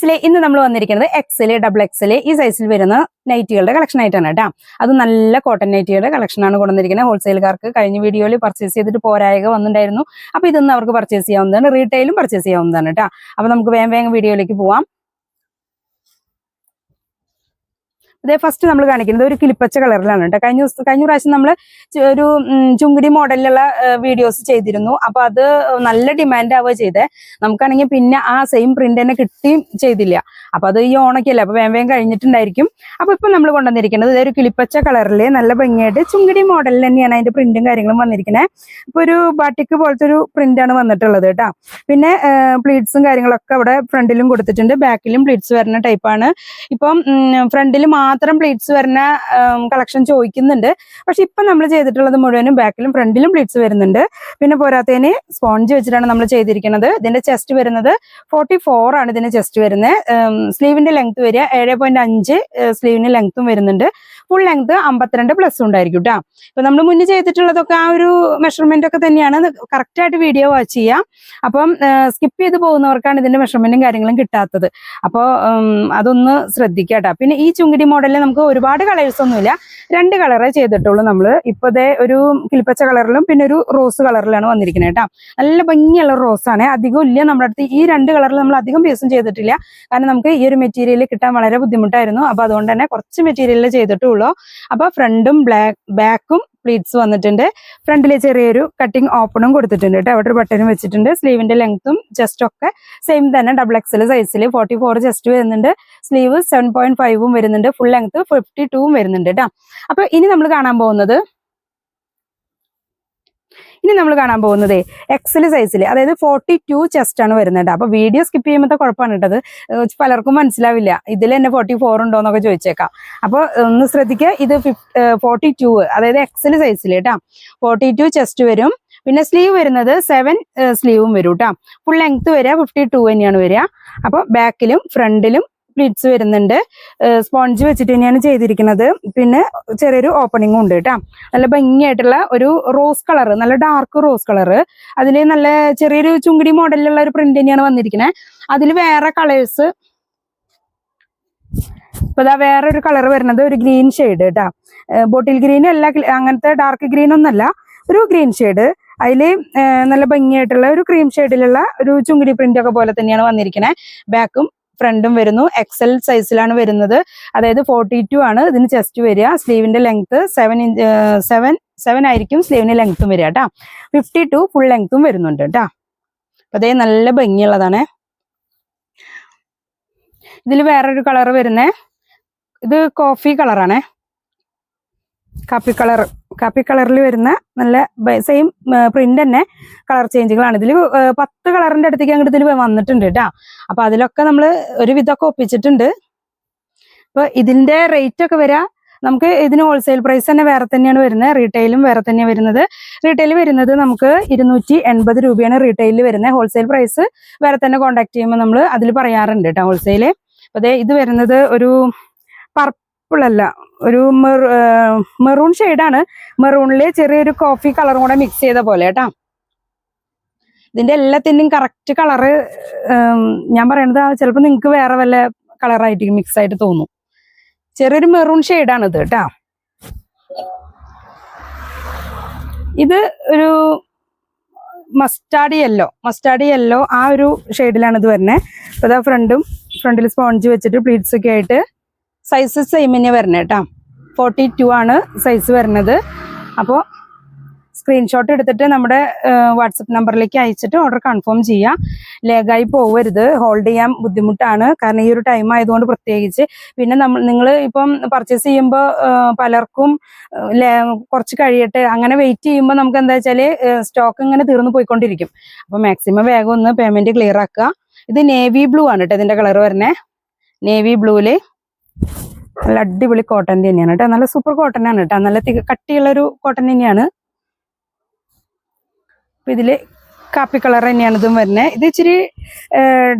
ഫ്രണ്ട്സിലെ ഇന്ന് നമ്മൾ വന്നിരിക്കുന്നത് എക്സൽ, ഡബിൾ എക്സൽ ഈ സൈസിൽ വരുന്ന നൈറ്റികളുടെ കളക്ഷൻ ആയിട്ടാണ് കേട്ടോ. അത് നല്ല കോട്ടൺ നൈറ്റികളുടെ കളക്ഷനാണ് കൊണ്ടുവന്നിരിക്കുന്നത്. ഹോൾസെയിൽക്കാർക്ക് കഴിഞ്ഞ വീഡിയോയിൽ പർച്ചേസ് ചെയ്തിട്ട് പോരായക വന്നിട്ടുണ്ടായിരുന്നു. അപ്പോൾ ഇതൊന്നും അവർക്ക് പർച്ചേസ് ചെയ്യാവുന്നതാണ്, റീറ്റെയിലും പർച്ചേസ് ചെയ്യാവുന്നതാണ് കേട്ടോ. അപ്പോൾ നമുക്ക് വേഗം വീഡിയോയിലേക്ക് പോവാം. ഇതേ ഫസ്റ്റ് നമ്മൾ കാണിക്കുന്നത് ഒരു കിളിപ്പച്ച കളറിലാണ് കേട്ടോ. കഴിഞ്ഞ പ്രാവശ്യം നമ്മൾ ഒരു ചുങ്കിടി മോഡലിലുള്ള വീഡിയോസ് ചെയ്തിരുന്നു. അപ്പൊ അത് നല്ല ഡിമാൻഡ് ആവുക ചെയ്തേ. നമുക്കാണെങ്കിൽ പിന്നെ ആ സെയിം പ്രിന്റ് തന്നെ കിട്ടിയും ചെയ്തില്ല. അപ്പൊ അത് ഈ ഓണക്കല്ലേ, അപ്പൊ വേഗം കഴിഞ്ഞിട്ടുണ്ടായിരിക്കും. അപ്പൊ ഇപ്പൊ നമ്മൾ കൊണ്ടുവന്നിരിക്കുന്നത് ഇതൊരു കിളിപ്പച്ച കളറില് നല്ല ഭംഗിയായിട്ട് ചുങ്കിടി മോഡലിൽ തന്നെയാണ് അതിന്റെ പ്രിന്റും കാര്യങ്ങളും വന്നിരിക്കുന്നത്. ഇപ്പൊ ഒരു ബാട്ടിക്ക് പോലത്തെ ഒരു പ്രിന്റാണ് വന്നിട്ടുള്ളത് കേട്ടോ. പിന്നെ പ്ലീറ്റ്സും കാര്യങ്ങളൊക്കെ അവിടെ ഫ്രണ്ടിലും കൊടുത്തിട്ടുണ്ട്, ബാക്കിലും പ്ലീറ്റ്സ് വരുന്ന ടൈപ്പാണ്. ഇപ്പം ഫ്രണ്ടിൽ മാത്രം പ്ലീറ്റ്സ് വരുന്ന കളക്ഷൻ ചോദിക്കുന്നുണ്ട്. പക്ഷെ ഇപ്പൊ നമ്മൾ ചെയ്തിട്ടുള്ളത് മുഴുവനും ബാക്കിലും ഫ്രണ്ടിലും പ്ലീറ്റ്സ് വരുന്നുണ്ട്. പിന്നെ പോരാത്തതിന് സ്പോഞ്ച് വെച്ചിട്ടാണ് നമ്മൾ ചെയ്തിരിക്കുന്നത്. ഇതിന്റെ ചെസ്റ്റ് വരുന്നത് 44 ആണ്. ഇതിന്റെ ചെസ്റ്റ് വരുന്നത്. സ്ലീവിന്റെ ലെങ്ത് വരിക 7.5 സ്ലീവിന് ലെങ്ത്തും വരുന്നുണ്ട്. ഫുൾ ലെങ്ത് 52+ ഉണ്ടായിരിക്കും കേട്ടോ. ഇപ്പൊ നമ്മൾ മുന്നേ ചെയ്തിട്ടുള്ളതൊക്കെ ആ ഒരു മെഷർമെന്റ് ഒക്കെ തന്നെയാണ്. കറക്റ്റ് ആയിട്ട് വീഡിയോ വാച്ച് ചെയ്യാം. അപ്പം സ്കിപ്പ് ചെയ്ത് പോകുന്നവർക്കാണ് ഇതിന്റെ മെഷർമെന്റും കാര്യങ്ങളും കിട്ടാത്തത്. അപ്പോൾ അതൊന്ന് ശ്രദ്ധിക്കാട്ടോ. പിന്നെ ഈ ചുങ്കിടി മോഡലിൽ നമുക്ക് ഒരുപാട് കളേഴ്സ് ഒന്നുമില്ല, 2 കളറേ ചെയ്തിട്ടുള്ളൂ നമ്മൾ. ഇപ്പൊ ഇതേ ഒരു കിളിപ്പച്ച കളറിലും പിന്നെ ഒരു റോസ് കളറിലാണ് വന്നിരിക്കുന്നത് കേട്ടോ. നല്ല ഭംഗിയുള്ള റോസാണ്. അധികം ഇല്ല നമ്മുടെ അടുത്ത്. ഈ 2 കളറിൽ നമ്മൾ അധികം പീസും ചെയ്തിട്ടില്ല, കാരണം നമുക്ക് ഈ ഒരു മെറ്റീരിയൽ കിട്ടാൻ വളരെ ബുദ്ധിമുട്ടായിരുന്നു. അപ്പൊ അതുകൊണ്ട് തന്നെ കുറച്ച് മെറ്റീരിയൽ ചെയ്തിട്ടുള്ളൂ. അപ്പൊ ഫ്രണ്ടും ബാക്കും പ്ലീറ്റ്സ് വന്നിട്ടുണ്ട്. ഫ്രണ്ടിലെ ചെറിയൊരു കട്ടിങ് ഓപ്പണും കൊടുത്തിട്ടുണ്ട് കേട്ടോ. അവിടെ ഒരു ബട്ടനും വെച്ചിട്ടുണ്ട്. സ്ലീവിന്റെ ലെങ്ത്തും ചെസ്റ്റ് ഒക്കെ സെയിം തന്നെ, ഡബിൾ എക്സൽ സൈസിൽ 44 ചെസ്റ്റ് വരുന്നുണ്ട്. സ്ലീവ് 7.5 വരുന്നുണ്ട്. ഫുൾ ലെങ്ത് 52 വരുന്നുണ്ട് കേട്ടോ. അപ്പൊ ഇനി നമ്മൾ കാണാൻ പോകുന്നത് എക്സൽ സൈസിൽ, അതായത് 42 ചെസ്റ്റ് ആണ് വരുന്നത്. അപ്പൊ വീഡിയോ സ്കിപ്പ് ചെയ്യുമ്പോൾ കുഴപ്പമാണ് കേട്ടത്. പലർക്കും മനസ്സിലാവില്ല ഇതിൽ തന്നെ 44 ഉണ്ടോ എന്നൊക്കെ ചോദിച്ചേക്കാം. അപ്പൊ ഒന്ന് ശ്രദ്ധിക്കുക. ഇത് 42, അതായത് എക്സൽ സൈസിൽ കേട്ടോ. 42 ചെസ്റ്റ് വരും. പിന്നെ സ്ലീവ് വരുന്നത് 7 സ്ലീവും വരും കേട്ടോ. ഫുൾ ലെങ്ത് വരിക 52 തന്നെയാണ് വരിക. അപ്പൊ ബാക്കിലും ഫ്രണ്ടിലും പ്ലീറ്റ്സ് വരുന്നുണ്ട്. സ്പോഞ്ച് വെച്ചിട്ട് തന്നെയാണ് ചെയ്തിരിക്കുന്നത്. പിന്നെ ചെറിയൊരു ഓപ്പണിങ്ങും ഉണ്ട് കേട്ടോ. നല്ല ഭംഗിയായിട്ടുള്ള ഒരു റോസ് കളർ, നല്ല ഡാർക്ക് റോസ് കളർ. അതിൽ നല്ല ചെറിയൊരു ചുങ്കിടി മോഡലിലുള്ള ഒരു പ്രിന്റ് തന്നെയാണ് വന്നിരിക്കുന്നത്. അതിൽ വേറെ കളേഴ്സ്, ഇപ്പൊ ഇതാ വേറെ ഒരു കളർ വരുന്നത് ഒരു ഗ്രീൻ ഷെയ്ഡ് കേട്ടോ. ബോട്ടിൽ ഗ്രീൻ അല്ല, അങ്ങനത്തെ ഡാർക്ക് ഗ്രീൻ ഒന്നല്ല, ഒരു ഗ്രീൻ ഷെയ്ഡ്. അതില് നല്ല ഭംഗിയായിട്ടുള്ള ഒരു ക്രീം ഷെയ്ഡിലുള്ള ഒരു ചുങ്കിടി പ്രിന്റ് ഒക്കെ പോലെ തന്നെയാണ് വന്നിരിക്കുന്നത്. ബാക്കും ഫ്രണ്ടും വരുന്നു. എക്സൽ സൈസിലാണ് വരുന്നത്, അതായത് 42 ആണ് ഇതിന് ചെസ്റ്റ് വരിക. സ്ലീവിന്റെ ലെങ്ത് 7 ആയിരിക്കും സ്ലീവിന് ലെങ്ത്തും വരിക കേട്ടോ. 52 ഫുൾ ലെങ്ത്തും വരുന്നുണ്ട് കേട്ടോ. അപ്പൊ അതേ നല്ല ഭംഗിയുള്ളതാണ്. ഇതിൽ വേറൊരു കളർ വരുന്നേ, ഇത് കോഫി കളറാണേ. കാപ്പി കളറിൽ വരുന്ന നല്ല സെയിം പ്രിന്റ് തന്നെ, കളർ ചേഞ്ചുകളാണ്. ഇതിൽ 10 കളറിന്റെ അടുത്തേക്ക് അങ്ങോട്ട് ഇതിൽ വന്നിട്ടുണ്ട് കേട്ടോ. അപ്പൊ അതിലൊക്കെ നമ്മൾ ഒരു വിധമൊക്കെ ഒപ്പിച്ചിട്ടുണ്ട്. അപ്പൊ ഇതിന്റെ റേറ്റ് ഒക്കെ വരാ, നമുക്ക് ഇതിന് ഹോൾസെയിൽ പ്രൈസ് തന്നെ വേറെ തന്നെയാണ് വരുന്നത്, റീറ്റെയിലും വേറെ തന്നെയാണ് വരുന്നത്. റീറ്റെയിൽ വരുന്നത് നമുക്ക് 280 രൂപയാണ് റീറ്റെയിലിൽ വരുന്നത്. ഹോൾസെയിൽ പ്രൈസ് വേറെ തന്നെ കോൺടാക്ട് ചെയ്യുമ്പോൾ നമ്മൾ അതിൽ പറയാറുണ്ട് കേട്ടോ ഹോൾസെയില്. അപ്പൊ അതെ ഇത് വരുന്നത് ഒരു പർപ്പിളല്ല, ഒരു മെറൂൺ ഷെയ്ഡാണ്. മെറൂണില് ചെറിയൊരു കോഫി കളറും കൂടെ മിക്സ് ചെയ്ത പോലെ കേട്ടോ. ഇതിന്റെ എല്ലാത്തിന്റെയും കറക്റ്റ് കളറ് ഞാൻ പറയണത് ചിലപ്പോൾ നിങ്ങൾക്ക് വേറെ വല്ല കളറായിട്ട് മിക്സ് ആയിട്ട് തോന്നും. ചെറിയൊരു മെറൂൺ ഷെയ്ഡാണ് ഇത് കേട്ടോ. ഇത് ഒരു മസ്റ്റാർഡ് യെല്ലോ ആ ഒരു ഷെയ്ഡിലാണ് ഇത് വരുന്നത്. അപ്പോൾ ഇതാ ഫ്രണ്ടിൽ സ്പോഞ്ച് വെച്ചിട്ട് പ്ലീറ്റ്സ് ഒക്കെ ആയിട്ട് സൈസ് സെയിം തന്നെ വരണേ കേട്ടോ. 42 ആണ് സൈസ് വരുന്നത്. അപ്പോൾ സ്ക്രീൻഷോട്ട് എടുത്തിട്ട് നമ്മുടെ വാട്സപ്പ് നമ്പറിലേക്ക് അയച്ചിട്ട് ഓർഡർ കൺഫേം ചെയ്യാം. ലേഗായി പോവരുത്, ഹോൾഡ് ചെയ്യാൻ ബുദ്ധിമുട്ടാണ്, കാരണം ഈ ഒരു ടൈം ആയതുകൊണ്ട് പ്രത്യേകിച്ച്. പിന്നെ നിങ്ങൾ ഇപ്പം പർച്ചേസ് ചെയ്യുമ്പോൾ പലർക്കും കുറച്ച് കഴിയട്ടെ അങ്ങനെ വെയിറ്റ് ചെയ്യുമ്പോൾ നമുക്ക് എന്താ വെച്ചാൽ സ്റ്റോക്ക് ഇങ്ങനെ തീർന്നു പോയിക്കൊണ്ടിരിക്കും. അപ്പോൾ മാക്സിമം വേഗം ഒന്ന് പേയ്മെന്റ് ക്ലിയർ ആക്കുക. ഇത് നേവി ബ്ലൂ ആണ് കേട്ടോ ഇതിന്റെ കളർ വരുന്നത്. നേവി ബ്ലൂവില് നല്ല അടിപൊളി കോട്ടൺ തന്നെയാണ് കേട്ടോ. നല്ല സൂപ്പർ കോട്ടൺ ആണ് കേട്ടോ. നല്ല കട്ടിയുള്ളൊരു കോട്ടൺ തന്നെയാണ്. അപ്പൊ ഇതില് കാപ്പി കളർ തന്നെയാണ് ഇതും വരുന്നത്. ഇത് ഇച്ചിരി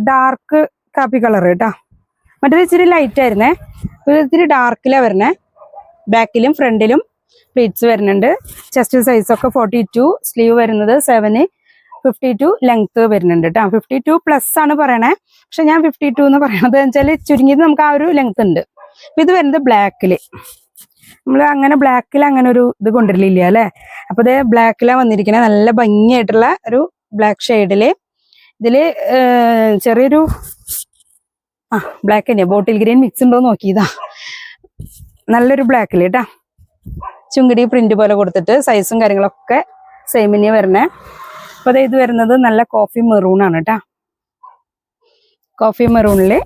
ഡാർക്ക് കാപ്പി കളർ കേട്ടോ. മറ്റേത് ഇച്ചിരി ലൈറ്റ് ആയിരുന്നേ. ഇത്തിരി ഡാർക്കിലാണ് വരുന്നത്. ബാക്കിലും ഫ്രണ്ടിലും പ്ലീറ്റ്സ് വരുന്നുണ്ട്. ചെസ്റ്റ് സൈസൊക്കെ 42, സ്ലീവ് വരുന്നത് 7, 52 ലെങ്ത് വരുന്നുണ്ട് കേട്ടോ. 52+ ആണ് പറയണേ, പക്ഷെ ഞാൻ 52 എന്ന് പറയണത് വെച്ചാൽ ചുരുങ്ങിയത് നമുക്ക് ആ ഒരു ലെങ്ത് ഉണ്ട്. ഇത് വരുന്നത് ബ്ലാക്കില്. നമ്മൾ അങ്ങനെ ബ്ലാക്കിൽ അങ്ങനെ ഒരു ഇത് കൊണ്ടുവരില്ല അല്ലെ. അപ്പൊ ഇത് ബ്ലാക്കിലാണ് വന്നിരിക്കുന്നത്. നല്ല ഭംഗിയായിട്ടുള്ള ഒരു ബ്ലാക്ക് ഷെയ്ഡില്. ഇതില് ചെറിയൊരു ബ്ലാക്ക് തന്നെയാ, ബോട്ടിൽ ഗ്രീൻ മിക്സ് ഉണ്ടോ നോക്കിയതാ. നല്ലൊരു ബ്ലാക്കില് കേട്ടാ, ചുങ്കിടി പ്രിന്റ് പോലെ കൊടുത്തിട്ട് സൈസും കാര്യങ്ങളൊക്കെ സെയിമിന് വരണേ. അപ്പൊ ഇത് വരുന്നത് നല്ല കോഫി മെറൂൺ ആണ് കേട്ടാ. കോഫി മെറൂണില്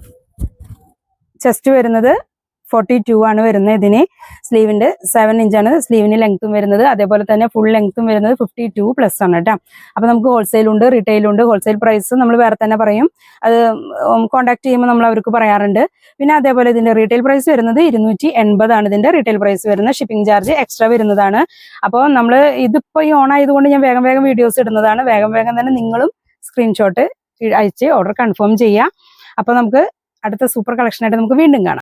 ചെസ്റ്റ് വരുന്നത് 42 ആണ് വരുന്നത്. ഇതിന് സ്ലീവിന്റെ 7 ഇഞ്ചാണ് സ്ലീവിന് ലെങ്ത്തും വരുന്നത്. അതേപോലെ തന്നെ ഫുൾ ലെങ്ത്തും വരുന്നത് 52+ ആണ് കേട്ടോ. അപ്പൊ നമുക്ക് ഹോൾസെയിലുണ്ട്, റീറ്റെയിലുണ്ട്. ഹോൾസെയിൽ പ്രൈസ് നമ്മൾ വേറെ തന്നെ പറയും, അത് കോൺടാക്ട് ചെയ്യുമ്പോൾ നമ്മൾ അവർക്ക് പറയാറുണ്ട്. പിന്നെ അതേപോലെ ഇതിന്റെ റീറ്റെയിൽ പ്രൈസ് വരുന്നത് 280 ആണ് ഇതിന്റെ റീറ്റെയിൽ പ്രൈസ് വരുന്നത്. ഷിപ്പിംഗ് ചാർജ് എക്സ്ട്രാ വരുന്നതാണ്. അപ്പോൾ നമ്മൾ ഇതിപ്പോ ഈ ഓൺ ആയതുകൊണ്ട് ഞാൻ വേഗം വേഗം വീഡിയോസ് ഇടുന്നതാണ്. വേഗം വേഗം തന്നെ നിങ്ങളും സ്ക്രീൻഷോട്ട് അയച്ച് ഓർഡർ കൺഫേം ചെയ്യാം. അപ്പൊ നമുക്ക് അടുത്ത സൂപ്പർ കളക്ഷൻ ആയിട്ട് നമുക്ക് വീണ്ടും കാണാം.